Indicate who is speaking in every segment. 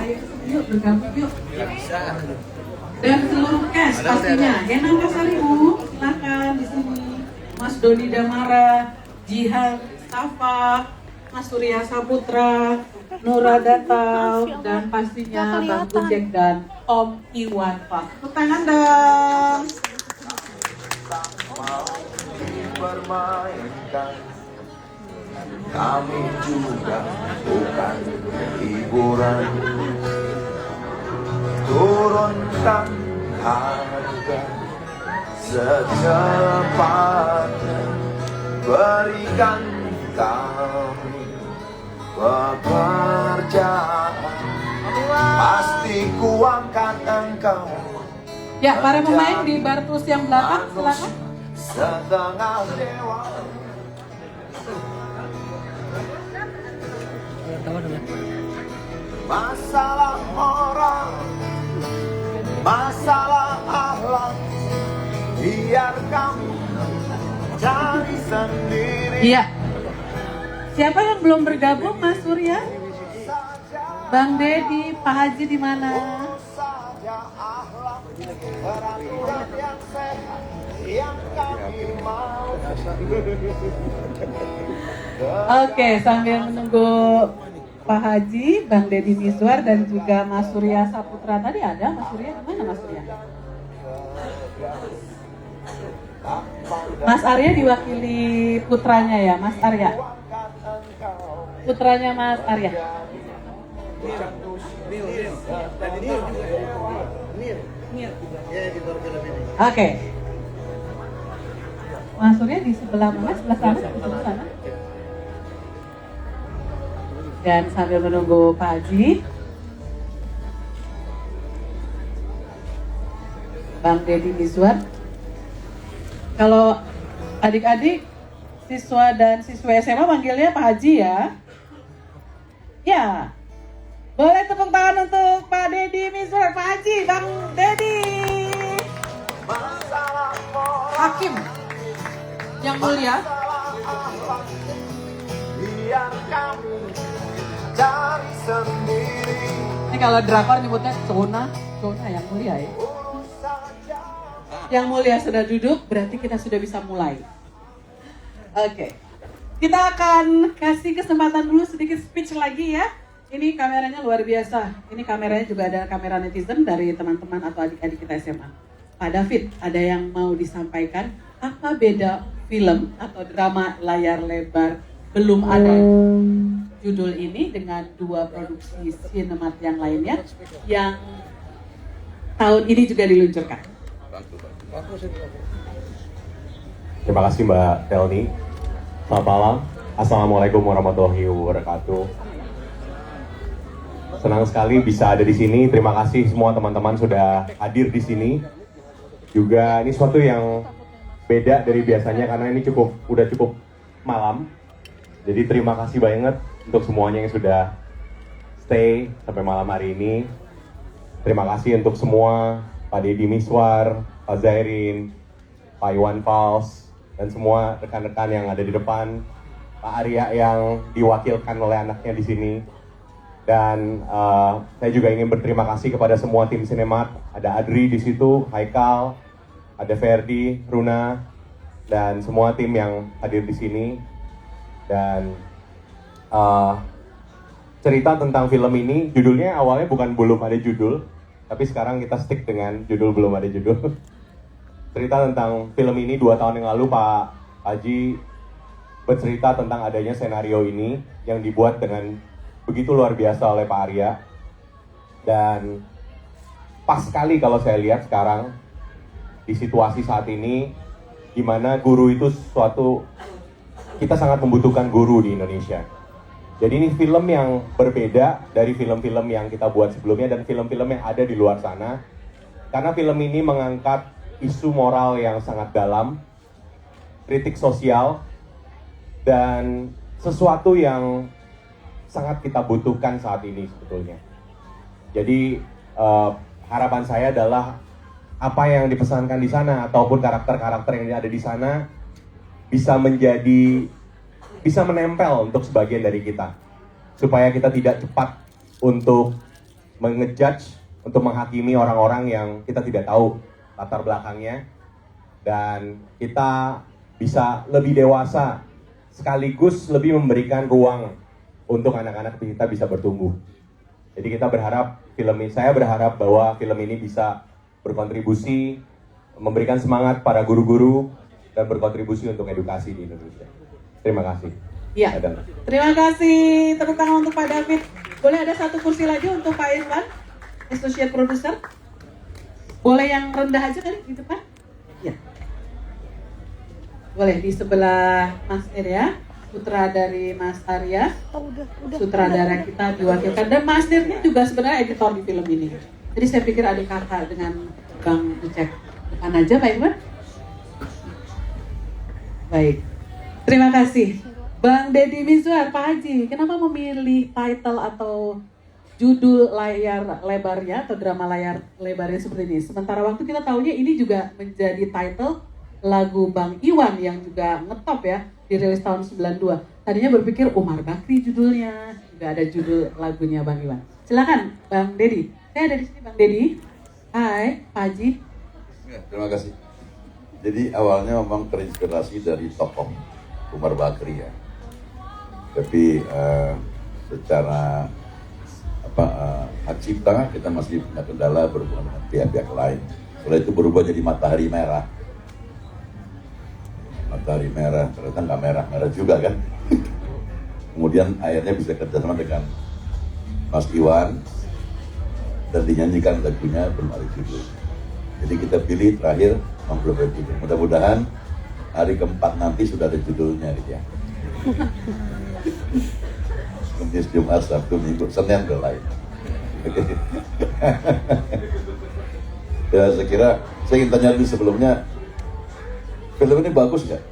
Speaker 1: Ayo yuk bergabung yuk. Dan seluruh cast pastinya. Enam Kasaribu, silakan di sini. Mas Doni Damara, Jihan Stafa, Mas Surya Saputra, Nura Datau, dan pastinya Bang Gujek dan Om Iwan Pak. Tepuk tangan dong.
Speaker 2: Bermainkan kami juga bukan hiburan, turunkan harga secepatnya, berikan kami pekerjaan, pasti kuangkat engkau.
Speaker 1: Ya, para pemain di Bartus yang belakang, silakan.
Speaker 2: Setengah dewa. Masalah orang, masalah akhlak, biar kamu cari sendiri.
Speaker 1: Iya. Siapa yang belum bergabung, Mas Surya? Bang Dedi, Pak Haji di mana?
Speaker 2: Saja akhlak, peraturan yang sehat yang kami mau.
Speaker 1: Oke, sambil menunggu Pak Haji, Bang Dedi Miswar dan juga Mas Surya Saputra. Tadi ada Mas Surya, di mana Mas Surya? Mas Arya diwakili putranya ya, Mas Arya. Putranya Mas Arya. Oke. Mas Surya di sebelah mana? Sebelah sana? Di sebelah sana? Dan sambil menunggu Pak Haji, Bang Dedi Miswar. Kalau adik-adik, siswa dan siswa SMA panggilnya Pak Haji ya. Ya, boleh tepuk tangan untuk Pak Dedi Miswar, Pak Haji, Bang Dedi. Hakim yang mulia.
Speaker 2: Biar kamu cari sendiri.
Speaker 1: Ini kalau drakor nyebutnya Cona yang mulia ya. Yang mulia sudah duduk, berarti kita sudah bisa mulai. Oke. Kita akan kasih kesempatan dulu sedikit speech lagi ya. Ini kameranya luar biasa. Ini kameranya juga ada kamera netizen dari teman-teman atau adik-adik kita SMA. Pak David, ada yang mau disampaikan? Apa beda film atau drama layar lebar belum ada judul ini dengan dua produksi sinemat yang lainnya yang tahun ini juga diluncurkan?
Speaker 3: Terima kasih Mbak Telni. Selamat malam. Assalamualaikum warahmatullahi wabarakatuh. Senang sekali bisa ada di sini. Terima kasih semua teman-teman sudah hadir di sini. Juga ini suatu yang beda dari biasanya karena ini udah cukup malam. Jadi terima kasih banget untuk semuanya yang sudah stay sampai malam hari ini. Terima kasih untuk semua, Pak Dedi Miswar, Pak Zairin, Pak Iwan Fals, dan semua rekan-rekan yang ada di depan, Pak Arya yang diwakilkan oleh anaknya di sini. Dan saya juga ingin berterima kasih kepada semua tim Sinemat. Ada Adri di situ, Haikal, ada Ferdi, Runa, dan semua tim yang hadir di sini. Dan cerita tentang film ini, judulnya awalnya bukan belum ada judul, tapi sekarang kita stick dengan judul belum ada judul. Cerita tentang film ini 2 tahun yang lalu Pak Haji bercerita tentang adanya senario ini yang dibuat dengan begitu luar biasa oleh Pak Arya. Dan pas sekali kalau saya lihat sekarang di situasi saat ini, di mana guru itu sesuatu, kita sangat membutuhkan guru di Indonesia. Jadi ini film yang berbeda dari film-film yang kita buat sebelumnya dan film-film yang ada di luar sana. Karena film ini mengangkat isu moral yang sangat dalam, kritik sosial, dan sesuatu yang sangat kita butuhkan saat ini sebetulnya. Jadi harapan saya adalah apa yang dipesankan di sana ataupun karakter-karakter yang ada di sana bisa menempel untuk sebagian dari kita, supaya kita tidak cepat untuk mengejudge, untuk menghakimi orang-orang yang kita tidak tahu latar belakangnya, dan kita bisa lebih dewasa sekaligus lebih memberikan ruang untuk anak-anak kita bisa bertumbuh. Jadi kita berharap saya berharap bahwa film ini bisa berkontribusi, memberikan semangat para guru-guru dan berkontribusi untuk edukasi di Indonesia. Terima kasih.
Speaker 1: Ya, terima kasih. Tepuk tangan untuk Pak David. Boleh ada satu kursi lagi untuk Pak Irwan, Associate Producer. Boleh yang rendah aja kali di depan? Ya. Boleh di sebelah Mas Ir ya. Putra dari Mas Arya. Sutradara kita diwakilkan. Dan Mas Nirnya juga sebenarnya editor di film ini. Jadi saya pikir adik kakak dengan Bang Bucek. Depan aja Pak Irwan. Baik. Terima kasih. Bang Deddy Mizwar, Pak Haji, kenapa memilih title atau judul layar lebarnya atau drama layar lebarnya seperti ini? Sementara waktu kita tahunya ini juga menjadi title lagu Bang Iwan yang juga ngetop ya, dirilis tahun 92. Tadinya berpikir Umar Bakri judulnya, juga ada judul lagunya Bang Iwan. Silakan Bang Deddy. Saya ada di sini Bang Deddy. Hai, Pak Haji.
Speaker 4: Ya, terima kasih. Jadi awalnya memang terinspirasi dari tokoh Umar Bakri ya. Tapi secara hak cipta kita masih punya kendala berhubungan dengan pihak-pihak lain. Setelah itu berubah jadi Matahari Merah. Matahari Merah, ternyata nggak merah-merah juga kan. Kemudian akhirnya bisa kerjasama dengan Mas Iwan dan dinyanyikan lagunya belum ada judul. Jadi kita pilih terakhir belum ada judul. Mudah-mudahan hari keempat nanti sudah ada judulnya gitu ya. Kemudian Jumat, Sabtu, Minggu, Senin ke lain. Ya saya kira saya ingin tanya dulu sebelumnya, film ini bagus nggak?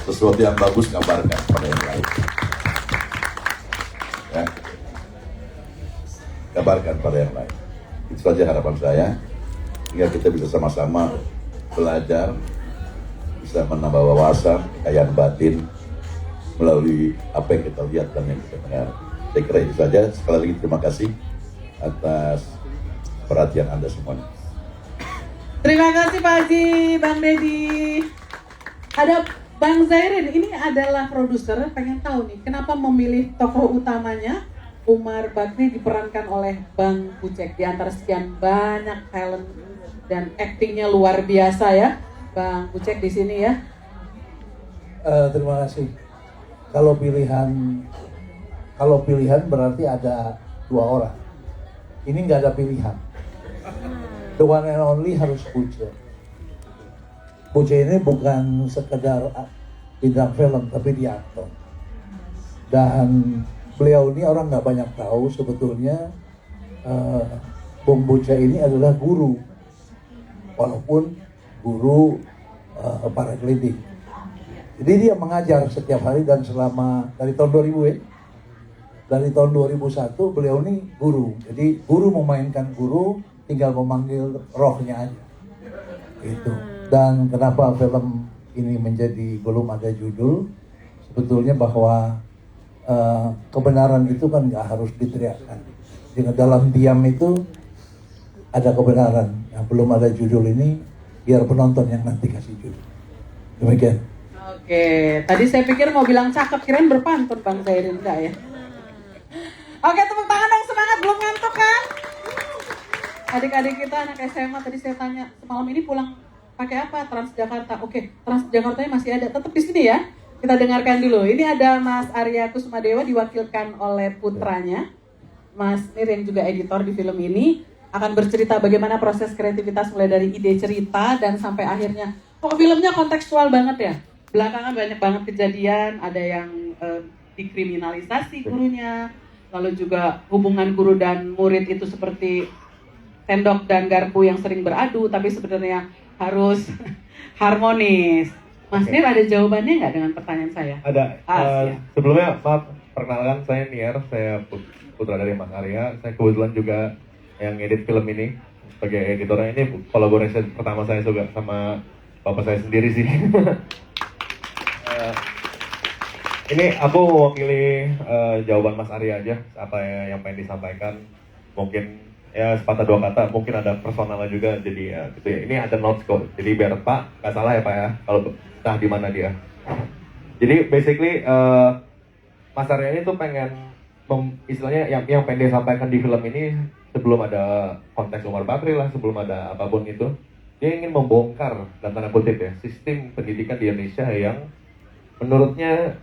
Speaker 4: Sesuatu yang bagus kabarkan pada yang lain. Ya. Kabarkan pada yang lain. Itu saja harapan saya. Sehingga kita bisa sama-sama belajar, bisa menambah wawasan, kekayaan batin melalui apa yang kita lihat dan yang kita dengar. Saya kira itu saja. Sekali lagi terima kasih atas perhatian Anda semuanya.
Speaker 1: Terima kasih Pak Haji, Bang Deddy. Ada Bang Zairin, ini adalah produser, pengen tahu nih, kenapa memilih tokoh utamanya Umar Bakri diperankan oleh Bang Bucek di antara sekian banyak talent dan aktingnya luar biasa ya, Bang Bucek di sini ya.
Speaker 5: Terima kasih. Kalau pilihan berarti ada dua orang. Ini nggak ada pilihan. The one and only harus Buce. Buce ini bukan sekedar bintang film, tapi dia aktor. Dan beliau ini orang nggak banyak tahu sebetulnya. Bung Buce ini adalah guru, walaupun guru para klinik. Jadi dia mengajar setiap hari dan selama dari tahun 2000 ya. Dari tahun 2001 beliau ini guru. Jadi guru memainkan guru, tinggal memanggil rohnya aja. Gitu. Dan kenapa film ini menjadi belum ada judul? Sebetulnya bahwa kebenaran itu kan nggak harus diteriakkan. Dengan dalam diam itu ada kebenaran. Yang belum ada judul ini biar penonton yang nanti kasih judul. Demikian.
Speaker 1: Oke, tadi saya pikir mau bilang cakep, kirain berpantun Bang Zairin, enggak ya? Oke, tepuk tangan dong, semangat, belum ngantuk kan? Adik-adik kita anak SMA, tadi saya tanya, semalam ini pulang pakai apa? Transjakarta. Oke, Transjakartanya masih ada, tetap di sini ya. Kita dengarkan dulu. Ini ada Mas Arya Kusmadewa diwakilkan oleh putranya. Mas Nir yang juga editor di film ini akan bercerita bagaimana proses kreativitas mulai dari ide cerita dan sampai akhirnya. Kok filmnya kontekstual banget ya? Belakangan banyak banget kejadian, ada yang dikriminalisasi gurunya, lalu juga hubungan guru dan murid itu seperti sendok dan garpu yang sering beradu, tapi sebenarnya harus harmonis. Mas Nir ada jawabannya nggak dengan pertanyaan saya?
Speaker 3: Ada.
Speaker 1: Ya.
Speaker 3: Sebelumnya, maaf, perkenalkan saya Nier, saya putra dari Mas Arya. Saya kebetulan juga yang edit film ini sebagai editornya. Ini kolaborasi pertama saya juga sama bapak saya sendiri sih.
Speaker 6: Ini aku mewakili jawaban Mas Arya aja, apa yang pengen disampaikan. Mungkin ya sepatah dua kata, mungkin ada personalnya juga, jadi ya gitu ya. Ini ada notes kok, jadi biar Pak nggak salah ya Pak ya, kalau entah di mana dia. Jadi basically Mas Arya ini tuh pengen istilahnya yang pengen dia sampaikan di film ini, sebelum ada konteks Umar Bakri lah, sebelum ada apapun itu, dia ingin membongkar dan tanda kutip ya sistem pendidikan di Indonesia yang menurutnya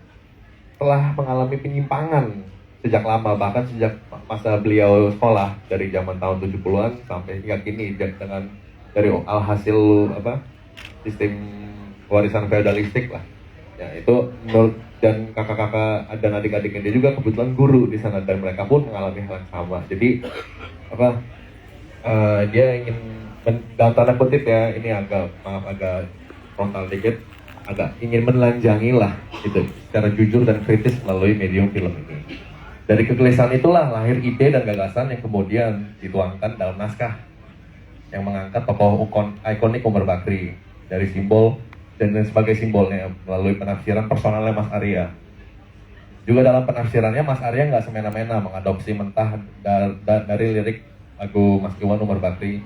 Speaker 6: telah mengalami penyimpangan sejak lama, bahkan sejak masa beliau sekolah dari zaman tahun 70-an sampai hingga kini, dengan dari alhasil sistem warisan feodalistik lah. Ya itu menurut, dan kakak-kakak dan adik-adiknya dia juga kebetulan guru di sana, dan mereka pun mengalami hal yang sama. Jadi dia ingin dalam tanda kutip ya, ini agak frontal dikit, agak ingin menelanjangi lah gitu secara jujur dan kritis melalui medium film ini. Dari kegelisahan itulah lahir ide dan gagasan yang kemudian dituangkan dalam naskah yang mengangkat tokoh ikonik Umar Bakri dari simbol dan sebagai simbolnya melalui penafsiran personalnya Mas Arya. Juga dalam penafsirannya Mas Arya nggak semena-mena mengadopsi mentah dari lirik lagu Mas Iwan Umar Bakri,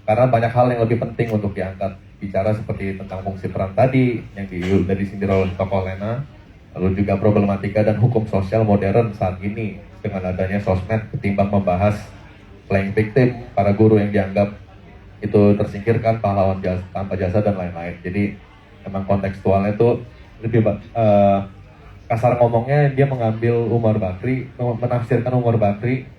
Speaker 6: karena banyak hal yang lebih penting untuk diangkat. Bicara seperti tentang fungsi peran tadi yang sudah disindir oleh tokoh Lena, lalu juga problematika dan hukum sosial modern saat ini dengan adanya sosmed, ketimbang membahas playing victim, para guru yang dianggap itu tersingkirkan, pahlawan tanpa jasa dan lain-lain. Jadi memang kontekstualnya itu lebih kasar ngomongnya, dia mengambil Umar Bakri, menafsirkan Umar Bakri,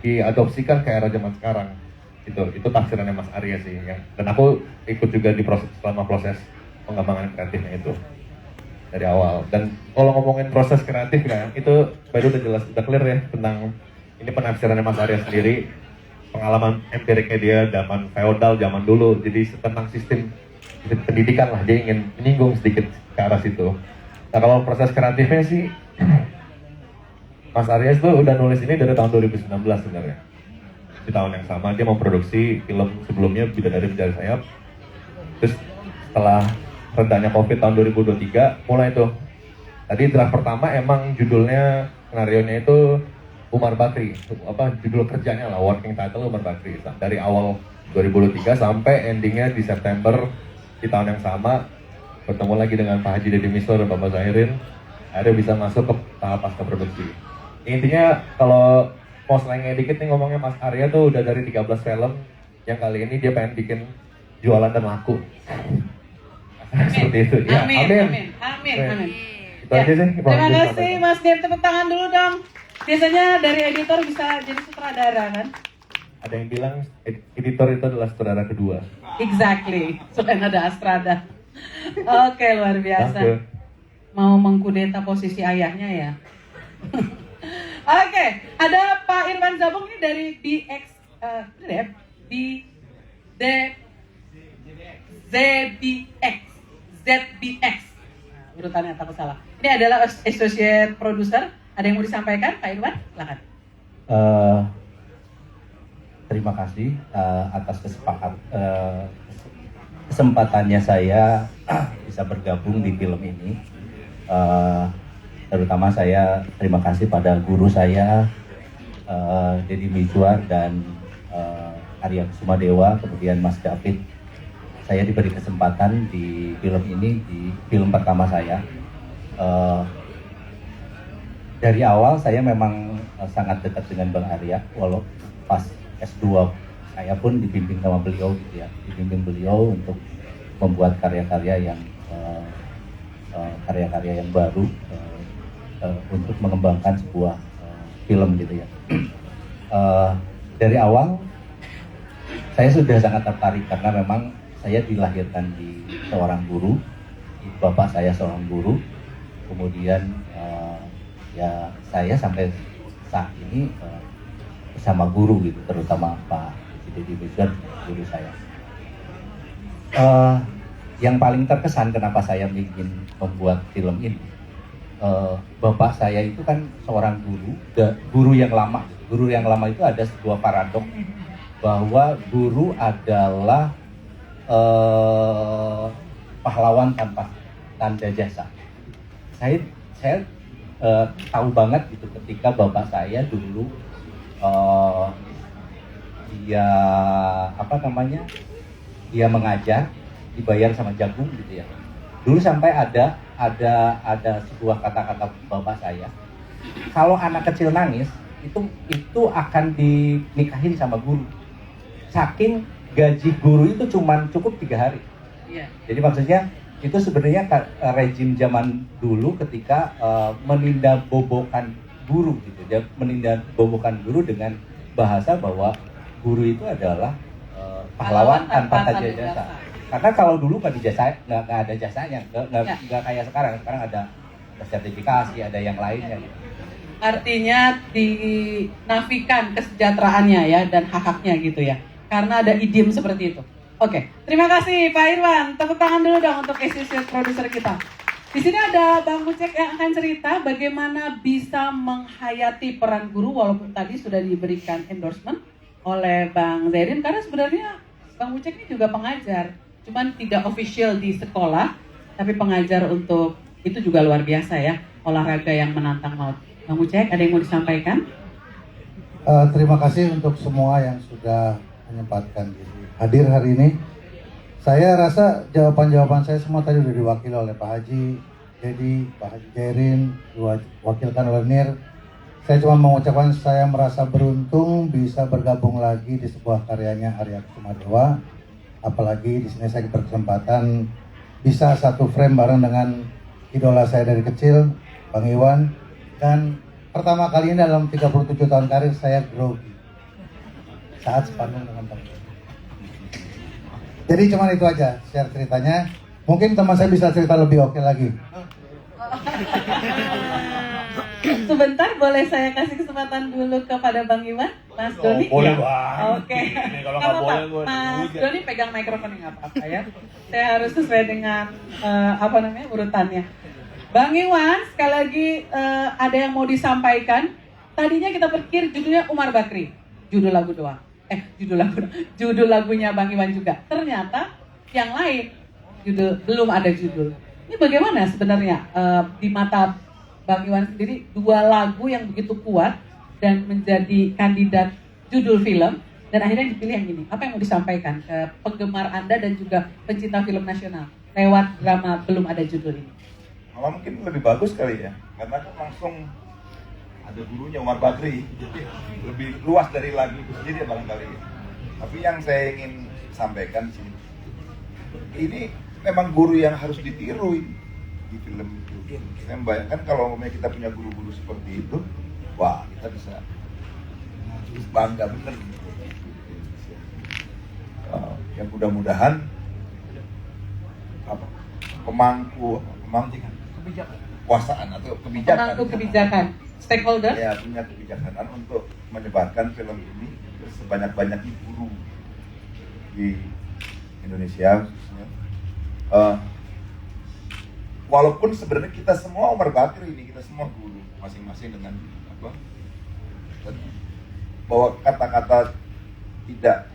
Speaker 6: diadopsikan ke era zaman sekarang. Itu tafsirannya Mas Arya sih, dan aku ikut juga di selama proses pengembangan kreatifnya itu dari awal. Dan kalau ngomongin proses kreatif kan, itu baru udah jelas, udah clear ya tentang ini penafsirannya Mas Arya sendiri, pengalaman empiriknya dia zaman feodal zaman dulu, jadi tentang sistem pendidikan lah, dia ingin menyinggung sedikit ke arah situ. Nah kalau proses kreatifnya sih Mas Arya itu udah nulis ini dari tahun 2019 sebenarnya. Di tahun yang sama dia memproduksi film sebelumnya, Bidadari Mencari Sayap. Terus setelah redanya Covid tahun 2023 mulai tuh. Tadi draft pertama emang judulnya, skenarionya itu Umar Bakri, judul kerjanya lah, working title Umar Bakri. Dari awal 2023 sampai endingnya di September di tahun yang sama, bertemu lagi dengan Pak Haji Deddy Miswar dan Bapak Zahirin, akhirnya bisa masuk ke tahap pasca produksi. Intinya kalau mau selengnya dikit nih ngomongnya, Mas Arya tuh udah dari 13 film, yang kali ini dia pengen bikin jualan dan laku. Seperti itu. Ya, amin. Itu aja sih.
Speaker 1: Terima kasih Mas Dev, tepuk tangan dulu dong. Biasanya dari editor bisa jadi sutradara kan?
Speaker 6: Ada yang bilang editor itu adalah sutradara kedua.
Speaker 1: Exactly, selain ada Astrada. Oke, luar biasa.
Speaker 6: Danke.
Speaker 1: Mau mengkudeta posisi ayahnya ya. Oke, ada Pak Irwan Zabung ini dari ZBX. Nah, urutannya takut salah. Ini adalah associate producer. Ada yang mau disampaikan, Pak Irwan? Silakan.
Speaker 7: Terima kasih atas kesempatannya saya bisa bergabung di film ini. Terutama saya terima kasih pada guru saya, Deddy Miswar dan Arya Kusumadewa, kemudian Mas David. Saya diberi kesempatan di film ini, di film pertama saya. Dari awal saya memang sangat dekat dengan Bang Arya, walau pas S2 saya pun dibimbing sama beliau gitu ya, dibimbing beliau untuk membuat karya-karya yang baru untuk mengembangkan sebuah film gitu ya. Dari awal saya sudah sangat tertarik karena memang saya dilahirkan di seorang guru, bapak saya seorang guru, kemudian ya saya sampai saat ini bersama guru gitu, terutama Pak Deddy Miswar, guru saya. Yang paling terkesan kenapa saya ingin membuat film ini, bapak saya itu kan seorang guru yang lama. Guru yang lama itu ada sebuah paradok bahwa guru adalah pahlawan tanda jasa. Saya tahu banget gitu ketika bapak saya dulu dia dia mengajar dibayar sama jagung gitu ya. Dulu sampai ada sebuah kata-kata bapak saya, kalau anak kecil nangis itu akan dinikahin sama guru. Saking gaji guru itu cukup 3 hari.
Speaker 1: Iya.
Speaker 7: Jadi maksudnya itu sebenarnya rezim zaman dulu ketika menindabobokan guru gitu. Dia menindabobokan guru dengan bahasa bahwa guru itu adalah pahlawan tanpa tanda jasa. Karena kalau dulu nggak ada jasanya, nggak kayak sekarang. Sekarang ada sertifikasi, ada yang lainnya. Gitu.
Speaker 1: Artinya dinafikan kesejahteraannya ya dan hak-haknya gitu ya. Karena ada idiom seperti itu. Oke, terima kasih Pak Irwan. Tepuk tangan dulu dong untuk associate producer kita. Di sini ada Bang Ucek yang akan cerita bagaimana bisa menghayati peran guru walaupun tadi sudah diberikan endorsement oleh Bang Zairin karena sebenarnya Bang Ucek ini juga pengajar. Cuman tidak official di sekolah, tapi pengajar untuk itu juga luar biasa ya, olahraga yang menantang maut. Bang Ucek, ada yang mau disampaikan?
Speaker 5: Terima kasih untuk semua yang sudah menyempatkan diri hadir hari ini. Saya rasa jawaban-jawaban saya semua tadi sudah diwakili oleh Pak Haji, Dedi, Pak Haji Jairin, diwakilkan oleh Nir. Saya cuma mengucapkan saya merasa beruntung bisa bergabung lagi di sebuah karyanya Arya Kusumadewa. Apalagi di sini saya berkesempatan bisa satu frame bareng dengan idola saya dari kecil, Bang Iwan. Dan pertama kali ini dalam 37 tahun karir saya grogi saat sepandung dengan Bang Iwan. Jadi cuma itu aja share ceritanya. Mungkin teman saya bisa cerita lebih oke lagi.
Speaker 1: Sebentar, boleh saya kasih kesempatan dulu kepada Bang Iwan, Mas Doni?
Speaker 8: Boleh,
Speaker 1: ya?
Speaker 8: Bang.
Speaker 1: Oke.
Speaker 8: Ini kalau
Speaker 1: Nggak
Speaker 8: nggak
Speaker 1: apa-apa.
Speaker 8: boleh,
Speaker 1: Mas
Speaker 8: gue
Speaker 1: Doni pegang mikrofon nggak apa-apa ya. Saya harus sesuai dengan urutannya. Bang Iwan, sekali lagi ada yang mau disampaikan. Tadinya kita pikir judulnya Umar Bakri, judul lagu doang. Judul lagunya Bang Iwan juga. Ternyata yang lain belum ada judul. Ini bagaimana sebenarnya di mata Bang Iwan sendiri dua lagu yang begitu kuat dan menjadi kandidat judul film dan akhirnya dipilih yang ini. Apa yang mau disampaikan ke penggemar Anda dan juga pencinta film nasional lewat drama belum ada judul ini?
Speaker 8: Malah mungkin lebih bagus kali ya, karena kan langsung ada gurunya Umar Bakri, jadi lebih luas dari lagu itu sendiri barangkali. Tapi yang saya ingin sampaikan sih, ini memang guru yang harus ditiru di film itu. Saya membayangkan kalau kita punya guru-guru seperti itu, wah kita bisa bangga bener. Ya mudah-mudahan pemangku kekuasaan atau kebijakan.
Speaker 1: Pemangku kebijakan, stakeholder.
Speaker 8: Ya punya kebijaksanaan untuk menyebarkan film ini ke sebanyak-banyaknya guru di Indonesia. Walaupun sebenarnya kita semua Umar Bakri ini, kita semua guru masing-masing dengan bahwa kata-kata tidak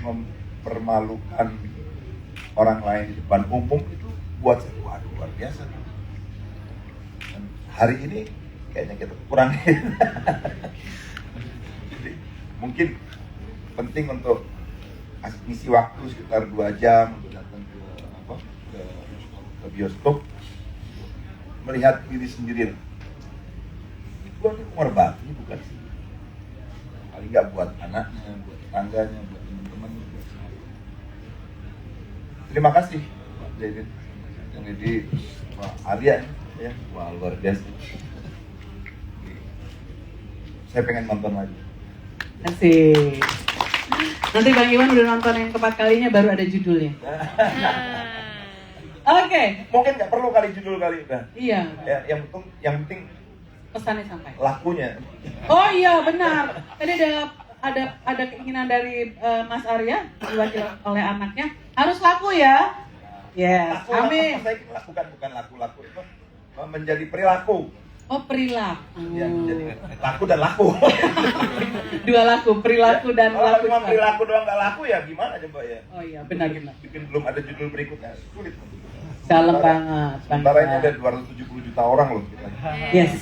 Speaker 8: mempermalukan orang lain di depan umum itu buat saya waduh, luar biasa. Dan hari ini kayaknya kita kurang. Jadi mungkin penting untuk ngisi waktu sekitar 2 jam untuk datang ke bioskop, melihat diri sendiri. Itu kan Umar Bakri bukan sih. Paling nggak buat anaknya, buat tetangganya, buat teman-temannya, buat saya. Terima kasih Pak David, yang jadi Pak Arya ya, wah luar biasa. Saya pengen nonton lagi.
Speaker 1: Asik. Nanti Bang Iwan udah nonton yang keempat kalinya baru ada judulnya. Oke.
Speaker 8: Mungkin nggak perlu kali judul kali udah.
Speaker 1: Iya.
Speaker 8: Ya, yang penting
Speaker 1: Pesannya sampai.
Speaker 8: lakunya.
Speaker 1: Oh iya benar. Tadi ada keinginan dari Mas Arya diwakili oleh anaknya harus laku ya. Yes. Amin.
Speaker 8: Saya kira bukan laku-laku itu menjadi perilaku.
Speaker 1: Oh perilaku.
Speaker 8: Ya, menjadi laku dan laku.
Speaker 1: Dua laku, perilaku dan
Speaker 8: Kalau
Speaker 1: laku.
Speaker 8: cuma perilaku doang nggak laku ya gimana coba ya?
Speaker 1: Oh iya benar.
Speaker 8: Bikin belum ada judul berikutnya sulit.
Speaker 1: Dalam banget.
Speaker 8: Sementara ini ada 270 juta orang loh kita.
Speaker 1: Yes.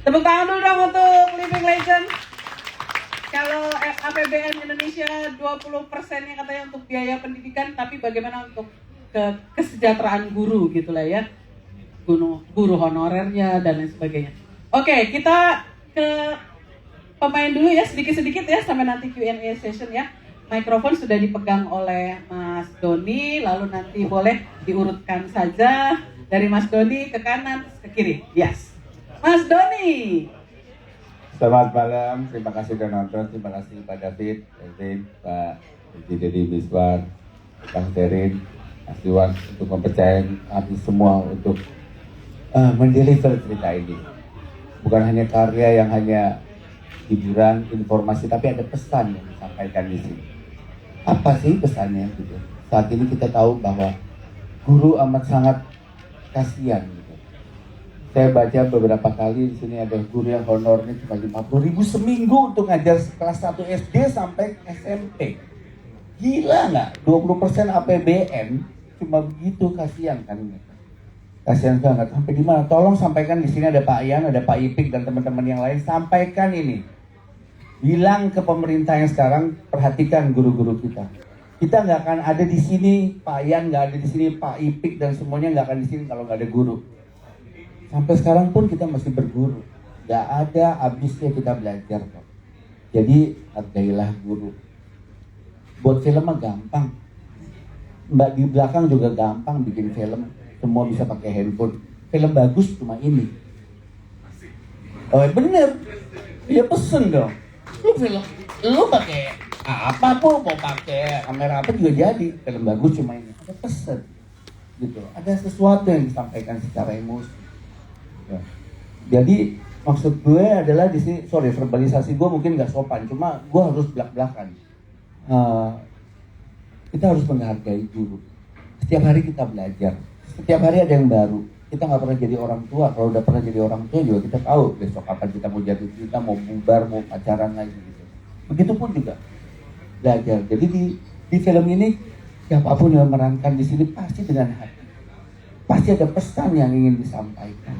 Speaker 1: Tepuk tangan dulu dong untuk Living Legend. Kalau APBN Indonesia 20%-nya katanya untuk biaya pendidikan, tapi bagaimana untuk kesejahteraan guru gitu lah ya. Guru honorernya dan lain sebagainya. Oke, kita ke pemain dulu ya, sedikit-sedikit ya sampai nanti Q&A session ya. Mikrofon sudah dipegang oleh Mas Doni, lalu nanti boleh diurutkan saja dari Mas Doni ke kanan, ke kiri. Yes. Mas Doni.
Speaker 9: Selamat malam, terima kasih sudah nonton, terima kasih Pak David, Pak Deddy Miswar, Bang Terin, Mas Iwan untuk mempercayai kami semua untuk mendeliver cerita ini. Bukan hanya karya yang hanya hiburan, informasi, tapi ada pesan yang disampaikan di sini. Apa sih pesannya gitu? Saat ini kita tahu bahwa guru amat sangat kasihan gitu. Saya baca beberapa kali di sini ada guru yang honornya cuma 50.000 seminggu untuk ngajar kelas 1 SD sampai SMP. Gila nggak? 20% APBN cuma begitu, kasihan kan? Kasihan banget. Sampai di mana? Tolong sampaikan, di sini ada Pak Ian, ada Pak Ipik dan teman-teman yang lain. Sampaikan ini. Bilang ke pemerintah yang sekarang, perhatikan guru-guru kita. Kita nggak akan ada di sini, Pak Ian nggak ada di sini, Pak Ipik dan semuanya nggak akan di sini kalau nggak ada guru. Sampai sekarang pun kita masih berguru. Nggak ada habisnya kita belajar kok. Jadi hargailah guru. Buat film mah gampang. Mbak di belakang juga gampang bikin film. Semua bisa pakai handphone. Film bagus cuma ini. Oh bener. Ya pesen dong. Lu pakai apa pun, mau pakai kamera apa juga jadi. Film bagus cuma ini. Ada pesen. Gitu. Ada sesuatu yang disampaikan secara emosi. Ya. Jadi maksud gue adalah di sini, verbalisasi gue mungkin nggak sopan, cuma gue harus belak-belakan. Kita harus menghargai guru. Setiap hari kita belajar, setiap hari ada yang baru. Kita nggak pernah jadi orang tua. Kalau udah pernah jadi orang tua juga kita tahu besok kapan kita mau jatuh cinta, mau bubar, mau pacaran lagi gitu. Begitupun juga belajar. Jadi di film ini siapapun yang memerankan di sini pasti dengan hati. Pasti ada pesan yang ingin disampaikan.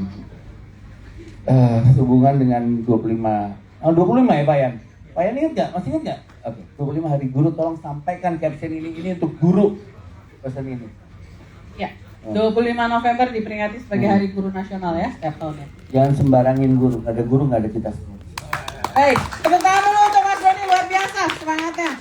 Speaker 9: Hubungan dengan 25 ya Pak Yan? Pak Yan ingat nggak? Masih ingat nggak? Oke, 25 hari guru, tolong sampaikan caption ini untuk guru pesan ini.
Speaker 1: Ya, 25 November diperingati sebagai Hari Guru Nasional ya setiap tahunnya.
Speaker 9: Jangan sembarangin guru, nggak ada guru nggak ada kita semua.
Speaker 1: Baik, tepuk tangan dulu untuk Mas Doni, luar biasa semangatnya.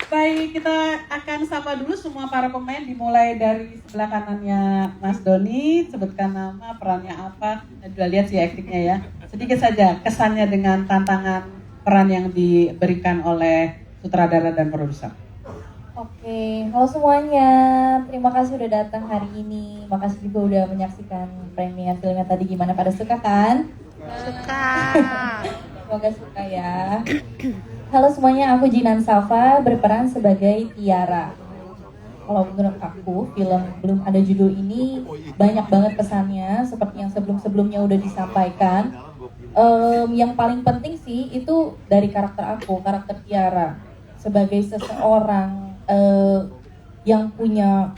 Speaker 1: Baik, kita akan sapa dulu semua para pemain, dimulai dari sebelah kanannya Mas Doni. Sebutkan nama, perannya apa, sudah lihat sih aktingnya ya. Sedikit saja kesannya dengan tantangan peran yang diberikan oleh sutradara dan produser.
Speaker 10: Oke, halo semuanya. Terima kasih udah datang hari ini. Makasih juga udah menyaksikan premiere filmnya tadi. Gimana, pada suka kan? Suka. Semoga suka ya. Halo semuanya, aku Jinan Safa, berperan sebagai Tiara. Kalau menurut aku, film Belum Ada Judul ini banyak banget pesannya, seperti yang sebelum-sebelumnya udah disampaikan. Yang paling penting sih itu dari karakter aku, karakter Tiara. Sebagai seseorang yang punya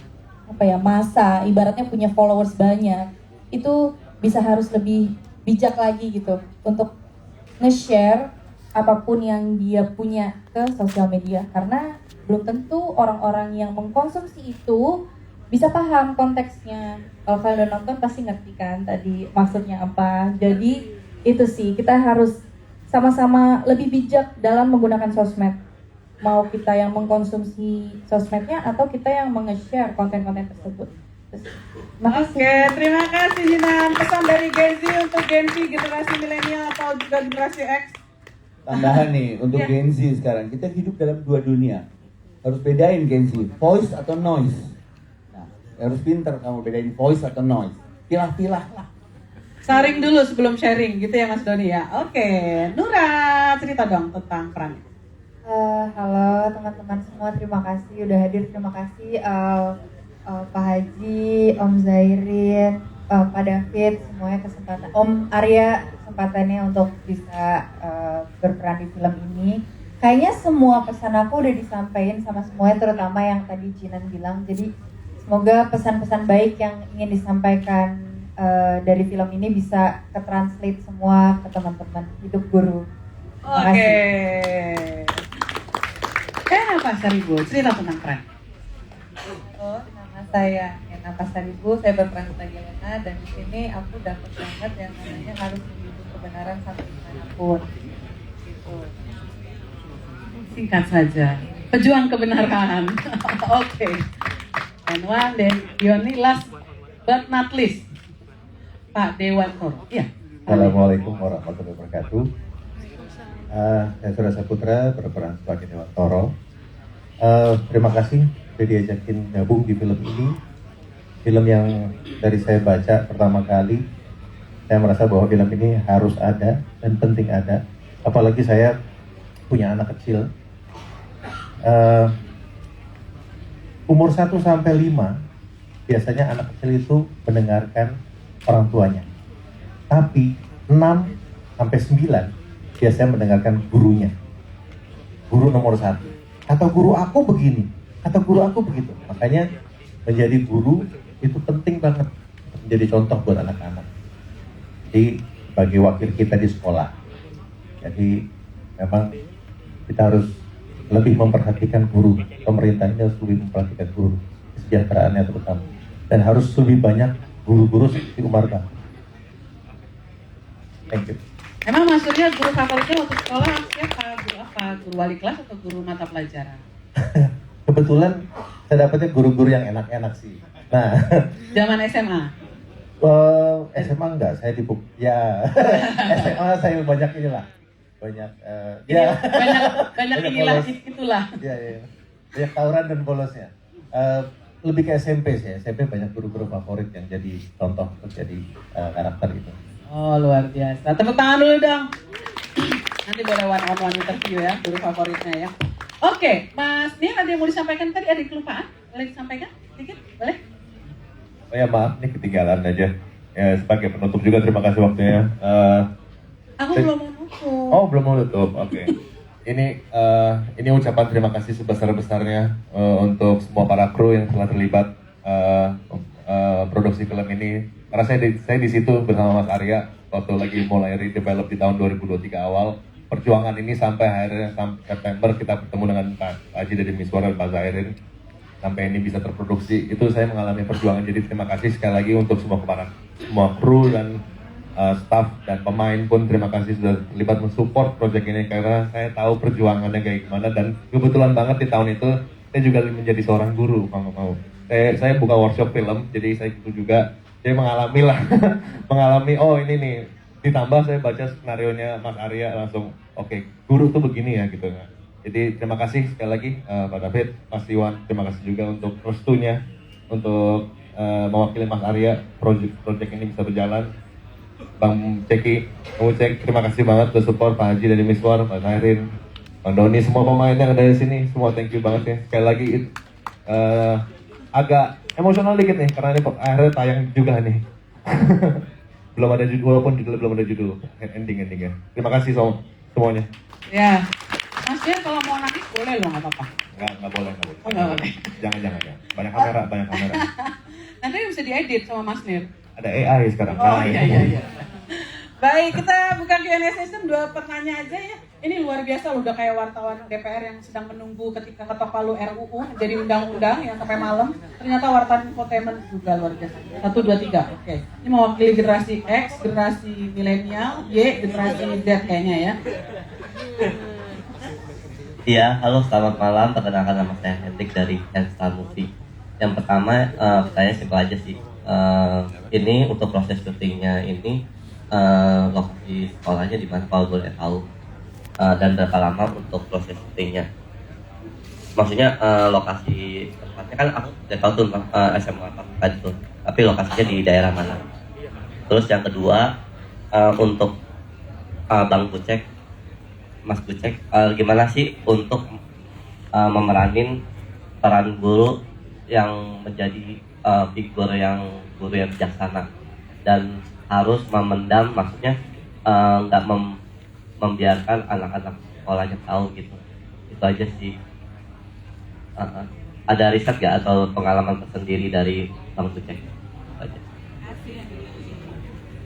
Speaker 10: masa, ibaratnya punya followers banyak, itu harus lebih bijak lagi gitu untuk nge-share apapun yang dia punya ke sosial media, karena belum tentu orang-orang yang mengkonsumsi itu bisa paham konteksnya. Kalau kalian udah nonton pasti ngerti kan tadi maksudnya apa. Jadi itu sih, kita harus sama-sama lebih bijak dalam menggunakan sosmed. Mau kita yang mengkonsumsi sosmednya atau kita yang menge-share konten-konten tersebut.
Speaker 1: Oke, terima kasih Jinan. Pesan dari Gen Z untuk Gen Z, generasi milenial atau juga generasi X.
Speaker 9: Tambahan nih untuk Gen Z sekarang, kita hidup dalam dua dunia. Harus bedain Gen Z, voice atau noise. Nah, harus pinter kamu bedain voice atau noise. Pilah-pilah lah.
Speaker 1: Saring dulu sebelum sharing gitu ya Mas Doni ya. Oke, Nura cerita dong tentang peran.
Speaker 10: Halo teman-teman semua, terima kasih udah hadir. Terima kasih Pak Haji, Om Zairin, Pak David, semuanya kesempatan, Om Arya kesempatannya untuk bisa berperan di film ini. Kayaknya semua pesan aku udah disampaikan sama semuanya, terutama yang tadi Jinan bilang. Jadi semoga pesan-pesan baik yang ingin disampaikan dari film ini bisa ke-translate semua ke teman-teman. Hidup guru. Terima
Speaker 1: Oke.
Speaker 10: kasih.
Speaker 1: Apa Saribu? Cerita tentang peran.
Speaker 10: Oh, nama saya Ena Pasaribu, saya berperan sebagai Lena, dan di sini aku dapat banget yang namanya harus menjadi kebenaran sampai dimanapun. Gitu.
Speaker 1: Singkat saja. Pejuang kebenaran. Oke. And one, then Yoni, last but not least, Pak Dewan Nur. Iya.
Speaker 11: Assalamualaikum warahmatullahi wabarakatuh. Saya Surya Saputra, berperan sebagai Dewan Toro. Terima kasih sudah diajakin gabung di film ini. Film yang dari saya baca pertama kali, saya merasa bahwa film ini harus ada dan penting ada. Apalagi saya punya anak kecil. Umur 1 sampai 5 biasanya anak kecil itu mendengarkan orang tuanya. Tapi 6 sampai 9 biasanya mendengarkan gurunya. Guru nomor 1. Kata guru aku begini, kata guru aku begitu. Makanya menjadi guru itu penting banget, menjadi contoh buat anak-anak. Jadi bagi wakil kita di sekolah. Jadi memang kita harus lebih memperhatikan guru. Pemerintah ini harus lebih memperhatikan guru, kesejahteraannya terutama. Dan harus lebih banyak guru-guru seperti Umar Bang. Thank you.
Speaker 1: Emang Mas Surya guru favoritnya waktu sekolah siapa? Guru apa? Guru wali kelas atau guru mata pelajaran?
Speaker 11: Kebetulan saya dapetnya guru-guru yang enak-enak sih. Nah,
Speaker 1: Zaman SMA?
Speaker 11: SMA enggak, saya ya SMA saya banyak inilah. Banyak
Speaker 1: Banyak inilah,
Speaker 11: bolos.
Speaker 1: itulah.
Speaker 11: Ya. Banyak tawuran dan bolosnya. Lebih ke SMP sih, SMP banyak guru-guru favorit yang jadi contoh untuk jadi karakter itu.
Speaker 1: Oh, luar biasa. Tepuk tangan dulu dong. Nanti boleh one-on-one interview ya, guru favoritnya ya. Oke, Mas Nia, ada yang mau disampaikan tadi? Ada kelupaan? Boleh disampaikan? Sedikit? Boleh?
Speaker 6: Oh ya maaf, ini ketinggalan aja. Ya sebagai penutup juga terima kasih waktunya.
Speaker 1: Aku belum mau nutup.
Speaker 6: Oh belum mau tutup, oke. Ini ucapan terima kasih sebesar-besarnya untuk semua para kru yang telah terlibat produksi film ini. Karena saya di situ bersama Mas Arya waktu lagi mulai redevelop di tahun 2023 awal. Perjuangan ini sampai akhirnya September kita bertemu dengan Pak Haji dari Miswar dan Pak Zairin sampai ini bisa terproduksi. Itu saya mengalami perjuangan. Jadi terima kasih sekali lagi untuk semua kru dan staff dan pemain pun terima kasih sudah terlibat mensupport proyek ini karena saya tahu perjuangannya kayak gimana dan kebetulan banget di tahun itu saya juga menjadi seorang guru mau. Saya buka workshop film jadi saya itu juga saya mengalami oh ini nih ditambah saya baca skenarionya Mas Arya langsung oke, guru tuh begini ya gitu. Jadi terima kasih sekali lagi Pak David, Mas Iwan, terima kasih juga untuk restunya untuk mewakili Mas Arya proyek ini bisa berjalan. Bang Ceki, terima kasih banget udah support Pak Haji dari Miswar, Pak Zairin, Bang Doni, semua pemain yang ada di sini, semua thank you banget ya. Sekali lagi agak emosional dikit nih karena ini akhirnya tayang juga nih. Belum ada judul, walaupun judulnya belum ada judul endingnya. Terima kasih semuanya.
Speaker 1: Ya, Mas Nia kalau mau nangis boleh loh, nggak apa-apa.
Speaker 6: Nggak boleh.
Speaker 1: Oh, nggak boleh.
Speaker 6: Jangan. Banyak kamera.
Speaker 1: Nanti bisa diedit sama Mas Nir.
Speaker 6: Ada AI sekarang.
Speaker 1: Oh iya. Baik, kita buka Q&A session 2 pertanyaan aja ya. Ini luar biasa loh, udah kayak wartawan DPR yang sedang menunggu ketika ketok palu RUU jadi undang-undang yang sampai malam. Ternyata wartawan infotainment juga luar biasa. 1, 2, 3. Oke. Ini mewakili generasi X, generasi milenial, Y, generasi Z kayaknya ya.
Speaker 12: Iya, halo selamat malam. Perkenalkan nama saya Hendrik dari Enstar Movie. Yang pertama, saya simpel aja sih. Ini untuk proses syutingnya ini lokasi sekolahnya di mana kalau boleh tahu dan berapa lama untuk proses syutingnya? Maksudnya lokasi tempatnya kan aku tidak tahu tuh SMA apa itu, tapi lokasinya di daerah mana? Terus yang kedua untuk Bang Bucek, Mas Bucek, gimana sih untuk memeranin peran guru yang menjadi figur yang guru yang bijaksana dan harus memendam, maksudnya nggak membiarkan anak-anak sekolahnya tahu gitu. Itu aja sih. ada riset nggak atau pengalaman tersendiri dari Bang Bucek?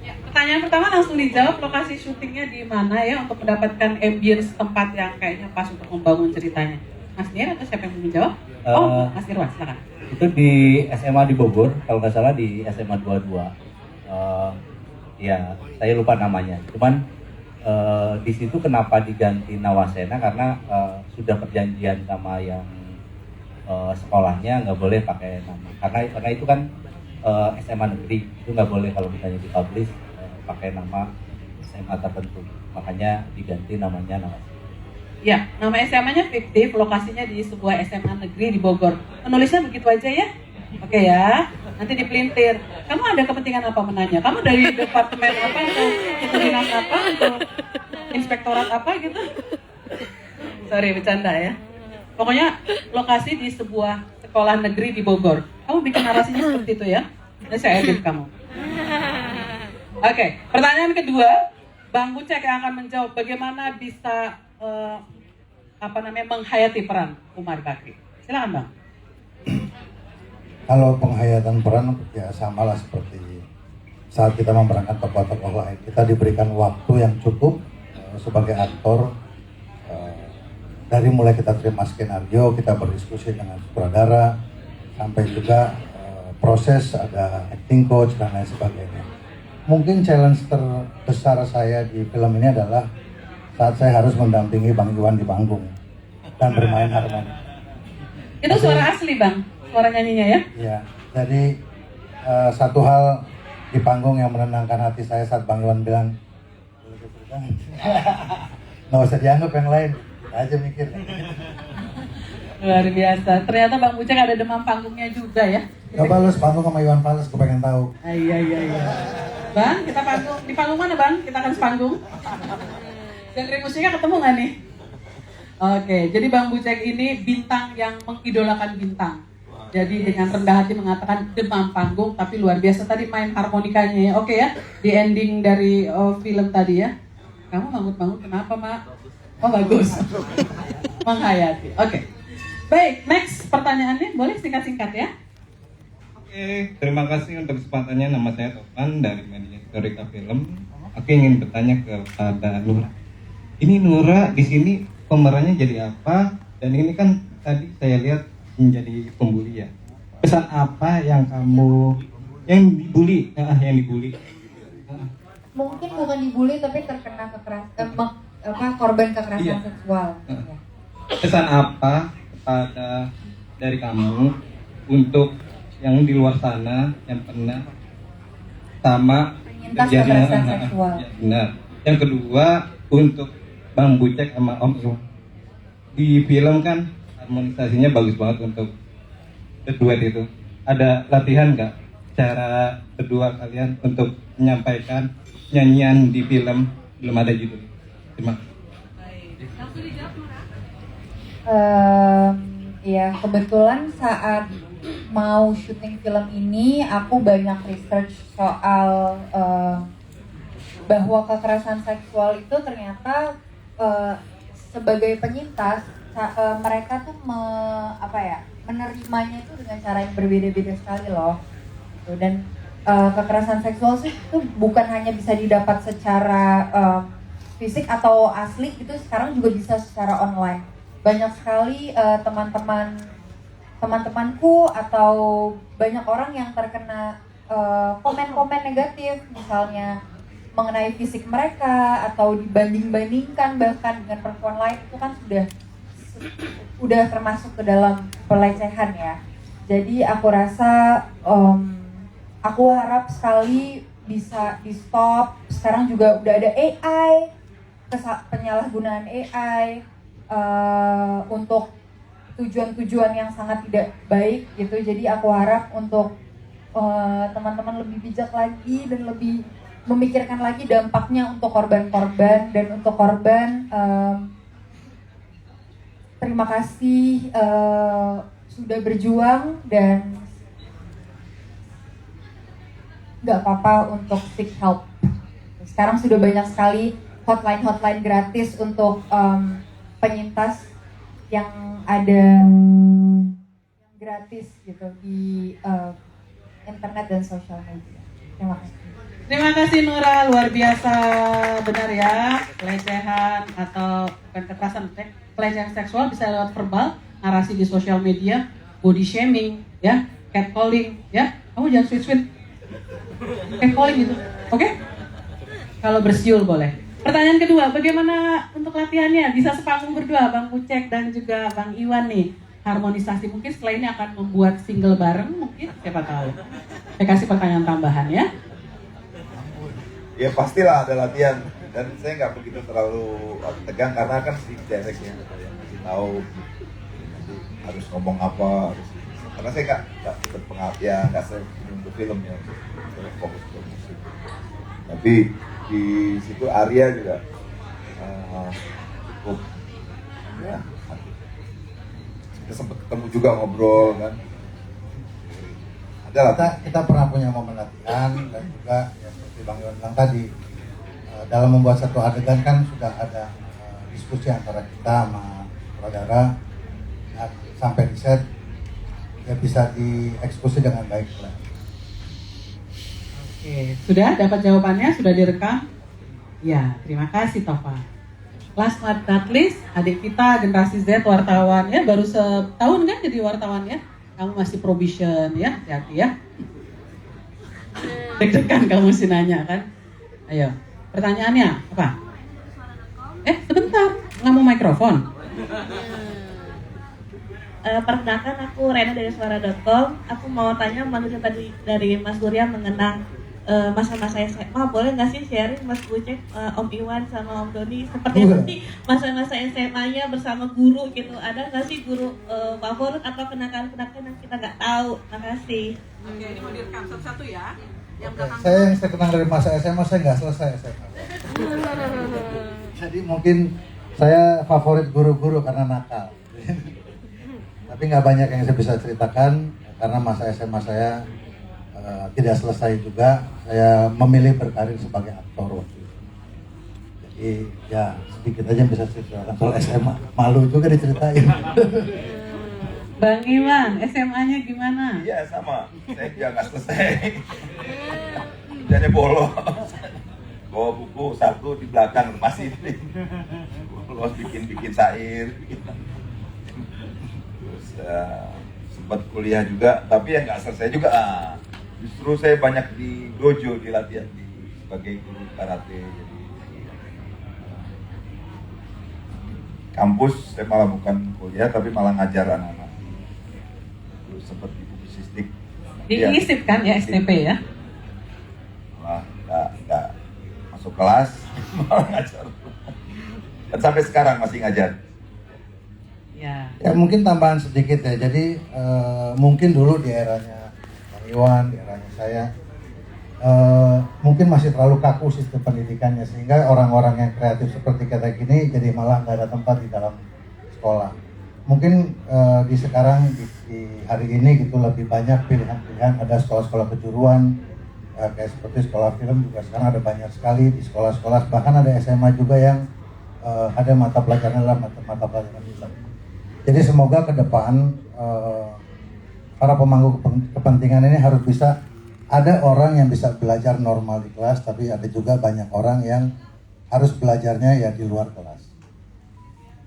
Speaker 1: Pertanyaan pertama langsung dijawab, lokasi syutingnya di mana ya untuk mendapatkan ambience tempat yang kayaknya pas untuk membangun ceritanya. Mas Nir atau siapa yang mau menjawab? Mas Nirwan, silakan.
Speaker 7: Itu di SMA di Bogor, kalau nggak salah di SMA 22. Ya, saya lupa namanya. Cuman di situ kenapa diganti Nawasena karena sudah perjanjian sama yang sekolahnya nggak boleh pakai nama. Karena itu kan SMA negeri, itu nggak boleh kalau misalnya dipublish pakai nama SMA tertentu, makanya diganti namanya Nawasena.
Speaker 1: Ya, nama SMA-nya fiktif, lokasinya di sebuah SMA negeri di Bogor. Penulisnya begitu aja ya? Oke ya, nanti dipelintir. Kamu ada kepentingan apa menanya? Kamu dari departemen apa itu dinas apa itu inspektorat apa gitu? Sorry, bercanda ya. Pokoknya lokasi di sebuah sekolah negeri di Bogor. Kamu bikin narasinya seperti itu ya? Nanti saya edit kamu. Oke, pertanyaan kedua, Bang Bucek yang akan menjawab bagaimana bisa menghayati peran Umar Bakri. Silakan Bang.
Speaker 5: Kalau penghayatan peran ya samalah seperti saat kita memerankan tokoh-tokoh lain. Kita diberikan waktu yang cukup sebagai aktor. Dari mulai kita terima skenario, kita berdiskusi dengan sutradara, sampai juga proses ada acting coach dan lain sebagainya. Mungkin challenge terbesar saya di film ini adalah saat saya harus mendampingi Bang Iwan di panggung dan bermain harmoni.
Speaker 1: Itu suara asli Bang, suara nyanyinya ya?
Speaker 5: Iya, jadi satu hal di panggung yang menenangkan hati saya saat Bang Iwan bilang, nggak usah dianggap yang lain, aja mikir.
Speaker 1: Luar biasa, ternyata Bang Bucek ada demam panggungnya juga ya?
Speaker 5: Coba lu sepanggung sama Iwan Fals, gue pengen tahu.
Speaker 1: Iya. Bang, kita panggung, di panggung mana Bang? Kita akan sepanggung. Genre musiknya ketemu nggak nih? Oke, jadi Bang Bucek ini bintang yang mengidolakan bintang. Jadi dengan rendah hati mengatakan demam panggung, tapi luar biasa tadi main harmonikanya ya. Oke ya, di ending dari film tadi ya. Kamu bangun-bangun kenapa Mak? Oh bagus. Menghayati. Oke. Baik, next pertanyaannya boleh singkat-singkat ya?
Speaker 13: Oke, terima kasih untuk kesempatannya. Nama saya Topan dari Media Historika Film. Aku ingin bertanya kepada Nura. Ini Nura di sini pemerannya jadi apa? Dan ini kan tadi saya lihat menjadi pembuli ya. Pesan apa yang kamu yang dibully?
Speaker 10: Mungkin bukan dibully tapi terkena korban kekerasan seksual.
Speaker 13: Pesan apa kepada dari kamu untuk yang di luar sana yang pernah sama
Speaker 10: penyintas kekerasan seksual?
Speaker 13: Ya, benar. Yang kedua untuk Bang Bucek sama Om Iwan. Di film kan harmonisasinya bagus banget untuk duet itu. Ada latihan nggak cara kedua kalian untuk menyampaikan nyanyian di film? Belum ada judul. Terima kasih.
Speaker 10: Ya kebetulan saat mau syuting film ini aku banyak research soal bahwa kekerasan seksual itu ternyata sebagai penyintas mereka tuh menerimanya itu dengan cara yang berbeda-beda sekali loh. Dan kekerasan seksual sih itu bukan hanya bisa didapat secara fisik atau asli, itu sekarang juga bisa secara online. Banyak sekali teman-temanku atau banyak orang yang terkena komen-komen negatif, misalnya mengenai fisik mereka atau dibanding-bandingkan bahkan dengan perempuan lain, itu kan udah termasuk ke dalam pelecehan ya. Jadi aku rasa aku harap sekali bisa di stop. Sekarang juga udah ada AI, penyalahgunaan AI untuk tujuan-tujuan yang sangat tidak baik gitu. Jadi aku harap untuk teman-teman lebih bijak lagi dan lebih memikirkan lagi dampaknya untuk korban-korban. Dan untuk korban terima kasih sudah berjuang dan nggak apa-apa untuk seek help. Sekarang sudah banyak sekali hotline gratis untuk penyintas yang ada gratis gitu di internet dan sosial media. Terima kasih.
Speaker 1: Terima kasih Nura, luar biasa, benar ya, pelecehan atau bukan kekerasan, pelecehan seksual bisa lewat verbal, narasi di sosial media, body shaming, ya, catcalling, ya, kamu jangan sweet, catcalling gitu, oke? Kalau bersiul boleh. Pertanyaan kedua, bagaimana untuk latihannya? Bisa sepanggung berdua, Bang Ucek dan juga Bang Iwan nih, harmonisasi mungkin setelah ini akan membuat single bareng mungkin, siapa tahu. Saya kasih pertanyaan tambahan ya.
Speaker 8: Ya pastilah ada latihan, dan saya nggak begitu terlalu tegang karena kan si direknya kasih tahu nanti harus ngomong apa, karena saya nggak berpengaruh, nggak untuk film ya, saya fokus ke musik. Tapi di situ Arya juga cukup ya, kita sempat ketemu juga ngobrol kan.
Speaker 5: Kita pernah punya momen latihan, dan juga ya, seperti Bang Iwan bilang tadi, dalam membuat satu adegan kan sudah ada diskusi antara kita sama saudara, dan sampai di set ya bisa dieksekusi dengan baik.
Speaker 1: Oke, sudah dapat jawabannya, sudah direkam? Ya, terima kasih Tova. Last but not least, adik kita generasi Z wartawan ya, baru setahun kan jadi wartawan ya. Kamu masih probation ya, hati-hati ya. Deg-degan kamu sih nanya kan. Ayo, pertanyaannya apa? Sebentar, nggak mau mikrofon.
Speaker 14: Perkenalkan, aku Rena dari suara.com. Aku mau tanya melanjutkan tadi dari Mas Surya mengenang masa-masa SMA. Boleh nggak sih sharing Mas Ucek, Om Iwan sama Om Doni seperti apa sih masa-masa SMA-nya bersama guru gitu? Ada nggak sih guru favorit atau kenakalan-kenakalan yang kita nggak tahu? Makasih.
Speaker 1: Oke, ini mau direkam satu-satu ya.
Speaker 5: Saya yang kenang dari masa SMA, saya nggak selesai SMA. Jadi mungkin saya favorit guru-guru karena nakal. Tapi nggak banyak yang saya bisa ceritakan karena masa SMA saya tidak selesai juga. Saya memilih berkarir sebagai aktor waktu itu. Jadi ya sedikit aja yang bisa ceritakan soal SMA. Malu juga diceritain.
Speaker 1: Bang Iwan, SMA-nya gimana?
Speaker 8: Iya sama, saya juga nggak selesai. Jadi bolos. Bawa buku satu di belakang masih bolos bikin syair. Terus sempat kuliah juga, tapi ya nggak selesai juga. Justru saya banyak di dojo, di latihan sebagai guru karate. Jadi kampus saya malah bukan kuliah tapi malah ngajar anak-anak. Terus sempat di publisistik.
Speaker 1: Di ISIP kan ya, STP ya?
Speaker 8: Malah nggak masuk kelas, malah ngajar. Dan sampai sekarang masih ngajar.
Speaker 5: Ya mungkin tambahan sedikit ya. Jadi mungkin dulu di eranya Bang Iwan, di eranya saya mungkin masih terlalu kaku sistem pendidikannya, sehingga orang-orang yang kreatif seperti kita gini jadi malah nggak ada tempat di dalam sekolah. Mungkin di sekarang di hari ini gitu lebih banyak pilihan-pilihan, ada sekolah-sekolah kejuruan kayak seperti sekolah film juga sekarang ada banyak sekali di sekolah-sekolah, bahkan ada SMA juga yang ada mata pelajaran dalam mata pelajaran film. Jadi semoga ke depan para pemangku kepentingan ini harus bisa, ada orang yang bisa belajar normal di kelas, tapi ada juga banyak orang yang harus belajarnya ya di luar kelas.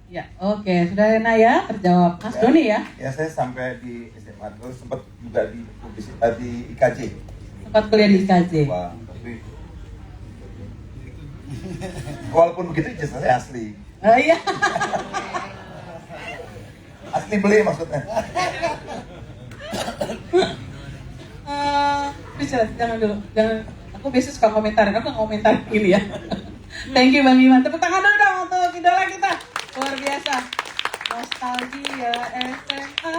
Speaker 1: Ya, oke, sudah Rena ya, terjawab. Mas Doni ya?
Speaker 8: Ya saya sampai di SMA, terus sempat juga di IKJ.
Speaker 1: Sempat kuliah di IKJ.
Speaker 8: Wah, tapi walaupun begitu ijazah saya asli.
Speaker 1: Oh iya.
Speaker 8: Asli beli maksudnya.
Speaker 1: Bisa, jangan dulu. Jangan. Aku biasa suka komentar, aku ngomentar ini ya. Thank you Bang Iman. Tepuk tangan dulu dong untuk idola kita. Luar biasa. Nostalgia SMA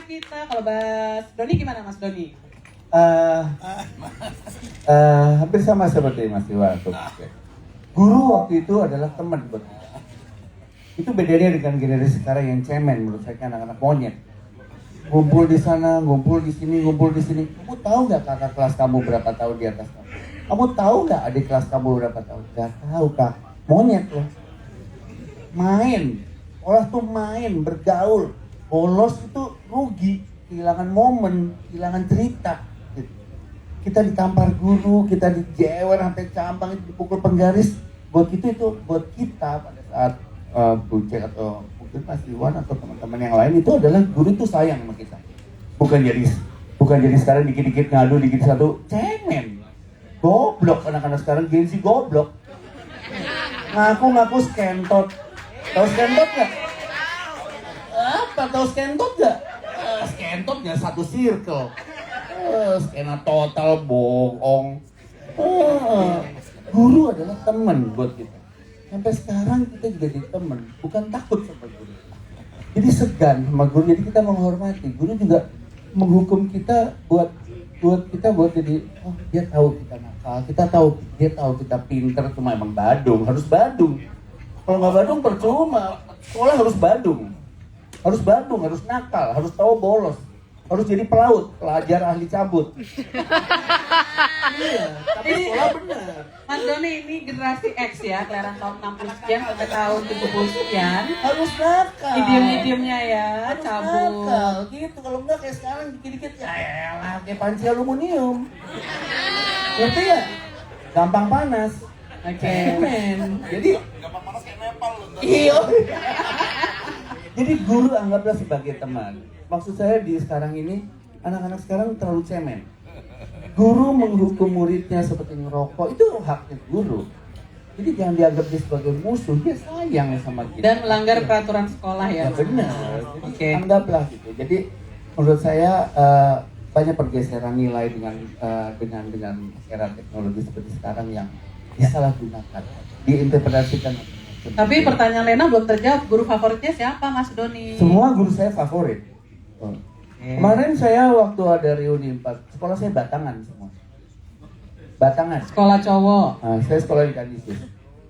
Speaker 1: kita. Kalau Mas Doni gimana Mas Doni?
Speaker 9: Hampir sama seperti Mas Iwan. Guru waktu itu adalah teman buat kita. Itu bedanya dengan generasi sekarang yang cemen menurut saya, kan anak-anak monyet. Ngumpul di sana, ngumpul di sini, ngumpul di sini. Kamu tahu nggak kakak kelas kamu berapa tahun di atas kamu? Kamu tahu nggak adik kelas kamu berapa tahun? Nggak tahu kak. Monyet loh. Main. Sekolah tuh main, bergaul. Bolos itu rugi.
Speaker 5: kehilangan momen, kehilangan cerita. Gitu. Kita ditampar guru, kita dijewer sampai campang, dipukul penggaris. Buat kita pada saat Bu Cek atau mungkin Mas Iwan atau teman-teman yang lain itu adalah guru itu sayang sama kita. Bukan jadi sekarang dikit-dikit ngadu, dikit satu cemen. Goblok anak-anak sekarang, Gen Z goblok. Ngaku skentot. Tahu skentot nggak? Apa tahu skentot nggak? Skentotnya satu circle. Skena total bohong. Guru adalah teman buat kita. Sampai sekarang kita juga jadi teman, bukan takut sama guru. Jadi segan sama guru, jadi kita menghormati. Guru juga menghukum kita buat jadi, oh dia tahu kita nakal, dia tahu kita pinter, cuma emang badung, harus badung. Kalau nggak badung percuma, sekolah harus badung, harus nakal, harus tahu bolos, harus jadi pelaut, pelajar ahli cabut. Iya, tapi sekolah benar.
Speaker 1: Mas Doni ini generasi X ya, kelahiran tahun 60 sekian sampai tahun 70 sekian.
Speaker 5: Harus nakal.
Speaker 1: Idiom-idiomnya ya,
Speaker 5: harus
Speaker 1: cabut.
Speaker 5: nakal, gitu. Kalau enggak kayak sekarang dikit-dikit ya elah, kayak panci aluminium. Ngerti ya? Gampang panas.
Speaker 1: Oke.
Speaker 5: Jadi
Speaker 8: gampang panas kayak Nepal loh.
Speaker 5: iya. Jadi guru anggaplah sebagai teman. Maksud saya di sekarang ini anak-anak sekarang terlalu cemen. Guru menghukum muridnya seperti ngerokok, itu haknya guru. Jadi jangan dianggap dia sebagai musuh, dia sayang sama kita.
Speaker 1: Dan melanggar peraturan sekolah ya.
Speaker 5: Ya benar. Jadi anggaplah gitu. Jadi menurut saya banyak pergeseran nilai dengan era teknologi seperti sekarang yang disalahgunakan, diinterpretasikan.
Speaker 1: Tapi pertanyaan Lena belum terjawab. Guru favoritnya siapa, Mas Doni?
Speaker 5: Semua guru saya favorit. Kemarin saya waktu ada reuni 4, sekolah saya Batangan semua. Batangan.
Speaker 1: Sekolah cowok.
Speaker 5: Nah, saya sekolah di Kanisius.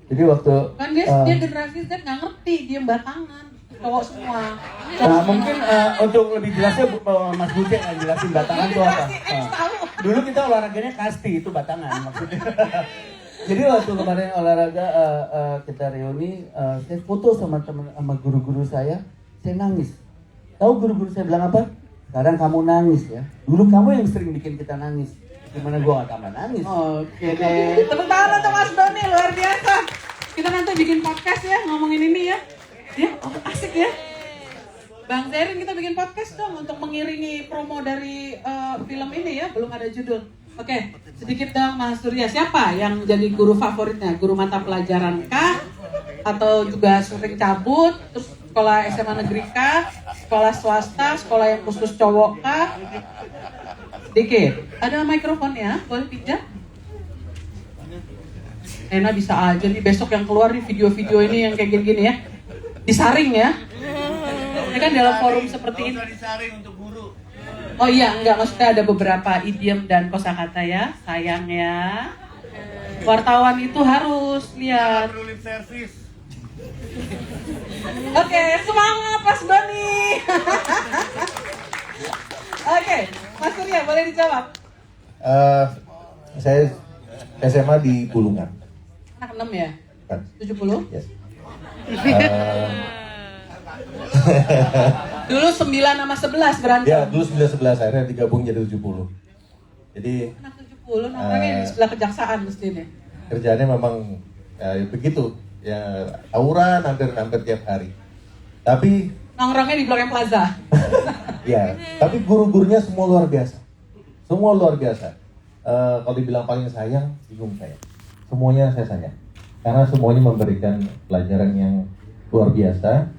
Speaker 5: Jadi waktu
Speaker 1: Kan dia generasi Z nggak ngerti, dia Batangan. Cowok semua.
Speaker 5: Nah, mungkin untuk lebih jelasnya Mas Buce yang jelasin Batangan itu apa. Dulu kita olahraganya kasti, itu Batangan maksudnya. Jadi waktu kemarin olahraga kita reuni, saya foto sama guru-guru saya nangis. Tahu guru-guru saya bilang apa? Sekarang kamu nangis ya. Dulu kamu yang sering bikin kita nangis. Gimana gua gak tambah nangis?
Speaker 1: Oke deh. Tepuk tangan untuk Mas Doni, luar biasa. Kita nanti bikin podcast ya, ngomongin ini ya. Ya, asik ya. Bang Zerin, kita bikin podcast dong untuk mengiringi promo dari film ini ya, belum ada judul. Oke, sedikit dong Mas Surya, siapa yang jadi guru favoritnya? Guru mata pelajaran kah? Atau juga sering cabut? Terus sekolah SMA negeri kah? Sekolah swasta? Sekolah yang khusus cowok kah? Sedikit. Ada mikrofon ya, boleh pinjam? Ena bisa aja nih besok yang keluar nih video-video ini yang kayak gini-gini ya. Disaring ya. Ini kan dalam forum seperti ini.
Speaker 5: Disaring untuk guru.
Speaker 1: Oh iya, enggak, maksudnya ada beberapa idiom dan kosakata ya, sayang ya. Wartawan itu harus lihat. Oke, semangat Mas Doni. Oke, Mas Surya boleh dijawab.
Speaker 11: Saya SMA di Bulungan.
Speaker 1: Anak 6 ya?
Speaker 11: Kan?
Speaker 1: 70?
Speaker 11: Yes.
Speaker 1: Dulu 9 sama 11 berantem.
Speaker 11: Ya, dulu 9-11, akhirnya digabung jadi 70. Jadi
Speaker 1: Anak 70 nongkrongnya di sebelah kejaksaan mestinya.
Speaker 11: kerjaannya memang begitu. Ya, tawuran hampir tiap hari. Tapi
Speaker 1: Nongkrongnya di Blok M Plaza.
Speaker 11: ya, tapi guru-gurunya semua luar biasa. Semua luar biasa. Kalau dibilang paling sayang, bingung saya. Semuanya saya sayang. Karena semuanya memberikan pelajaran yang luar biasa.